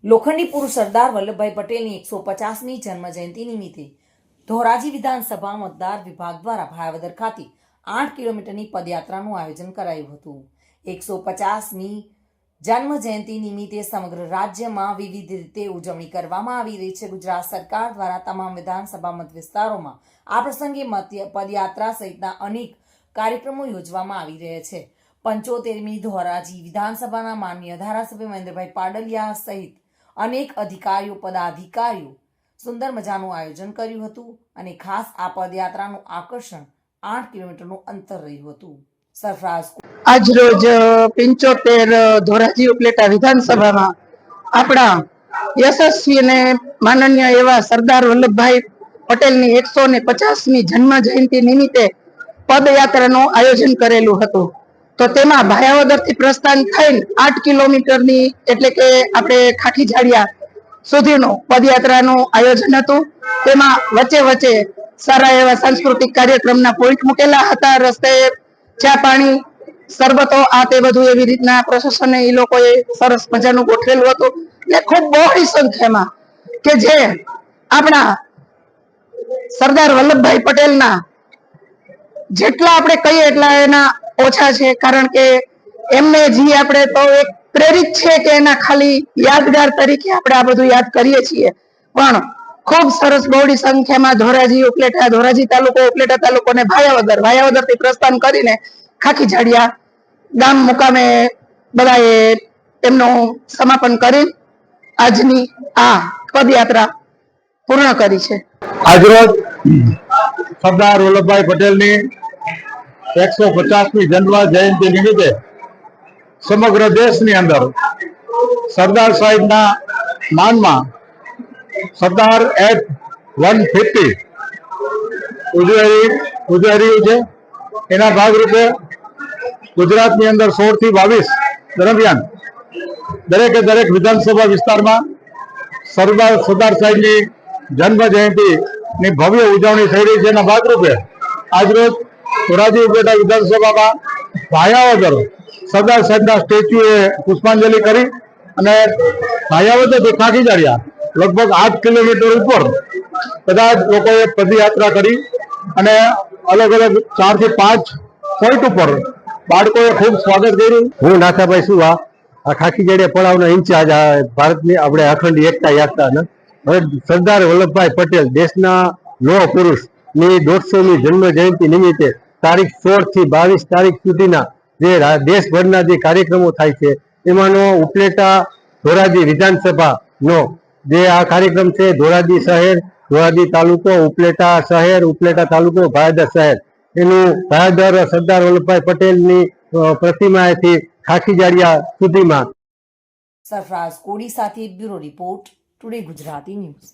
લોખંડી પુરુષ સરદાર વલ્લભભાઈ પટેલની 150મી જન્મજયંતિ નિમિત્તે ધોરાજી વિધાનસભા મતદાર વિભાગ દ્વારા ભાયાવદર ખાતે 8 કિલોમીટરની પદયાત્રાનું આયોજન કરાયું હતું। 150મી જન્મજયંતિ નિમિત્તે સમગ્ર રાજ્યમાં વિવિધ રીતે ઉજવણી કરવામાં આવી રહી છે। ગુજરાત સરકાર દ્વારા તમામ વિધાનસભા મત વિસ્તારોમાં આ પ્રસંગે પદયાત્રા સહિતના અનેક કાર્યક્રમો યોજવામાં આવી રહ્યા છે। 75મી ધોરાજી વિધાનસભાના માનનીય ધારાસભ્ય મહેન્દ્રભાઈ પાડલિયા સહિત અનેક અધિકારીઓ પદાધિકારીઓ સુંદર મજાનું આયોજન કર્યું હતું અને ખાસ આ પદયાત્રાનું આકર્ષણ 8 કિલોમીટરનું અંતર રહ્યું હતું। સરફરાજ આજ રોજ 75 ધોરાજી ઉપલેટા વિધાનસભામાં આપણા યશસ્વી અને માનનીય એવા સરદાર વલ્લભભાઈ પટેલની 150મી જન્મ જયંતિ નિમિત્તે પદયાત્રાનું આયોજન કરેલું હતું। તો તેમાં ભાયાવદરથી પ્રસ્થાન થઈને 8 કિલોમીટરની એટલે કે આપણે ખાખી ઝાડિયા સુધીનું પદયાત્રાનું આયોજન હતું। તેમાં વચ્ચે વચ્ચે સારા એવા સાંસ્કૃતિક કાર્યક્રમના પોઈન્ટ મૂકેલા હતા। રસ્તે ચા પાણી સરબતો આ તે બધું એવી રીતના પ્રશાસને એ લોકોએ સરસ મજાનું ગોઠવેલું હતું। એટલે ખૂબ બહોળી સંખ્યામાં કે જે આપણા સરદાર વલ્લભભાઈ પટેલના જેટલા આપણે કહીએ એટલા એના ઓછા છે। કારણ કે એમને જે આપણે તો એક પ્રેરિત છે કે એના ખાલી યાદગાર તરીકે આપણે આ બધું યાદ કરીએ છીએ, પણ ખૂબ સરસ બહોળી સંખ્યામાં ધોરાજી ઉપલેટા, ધોરાજી તાલુકો, ઉપલેટા તાલુકો અને ભાયાવદર થી પ્રસ્થાન કરીને ખાખી ઝાડિયા ગામ મુકામે બધાએ એમનું સમાપન કરી આજની આ પદયાત્રા પૂર્ણ કરી છે। આજરોજ સરદાર વલ્લભભાઈ પટેલની 150મી જન્મ જયંતિ નિમિત્તે સમગ્ર દેશની અંદર સરદાર સાહેબના માનમાં સરદાર એટ 150 ઉજવાઈ રહ્યું છે। એના ભાગરૂપે ગુજરાતની અંદર 16 થી 22 દરમિયાન દરેકે દરેક વિધાનસભા વિસ્તારમાં સરદાર સાહેબની જન્મ જયંતિની ભવ્ય ઉજવણી થઈ રહી છે। એના ભાગરૂપે આજરોજ ધોરાજી ઉપલેટા વિધાનસભામાં ભાયાવદર સરદાર સાહેબના સ્ટેચ્યુએ પુષ્પાંજલિ કરી અને ભાયાવદરથી ખાખી ઝાડિયા લગભગ 8 કિલોમીટર ઉપર બધા જ લોકોએ પદયાત્રા કરી અને અલગ અલગ 4 થી 5 પોઈન્ટ ઉપર બાળકોએ ખૂબ સ્વાગત કર્યું। હું નાથાભાઈ સુવા આ ખાખી ઝાડિયા પડાવના ઇન્ચાર્જ ભારતની આપણે અખંડ એકતા યાત્રાના। હવે સરદાર વલ્લભભાઈ પટેલ દેશના લોહ પુરુષની 150મી જન્મ જયંતિ નિમિત્તે તારીખ 16 થી 22 તારીખ સુધીના જે દેશભરના જે કાર્યક્રમો થાય છે એમાંનો ઉપલેટા ધોરાજી વિધાનસભાનો જે આ કાર્યક્રમ છે, ધોરાજી શહેર, ધોરાજી તાલુકો, ઉપલેટા શહેર, ઉપલેટા તાલુકો, ભાયાદર શહેર, એનું ભાયાદર સરદાર વલ્લભભાઈ પટેલની પ્રતિમાથી ખાખી ઝાડિયા સુધીમાં। સરફરાજ કોડી સાથે bureau report, today Gujarati news.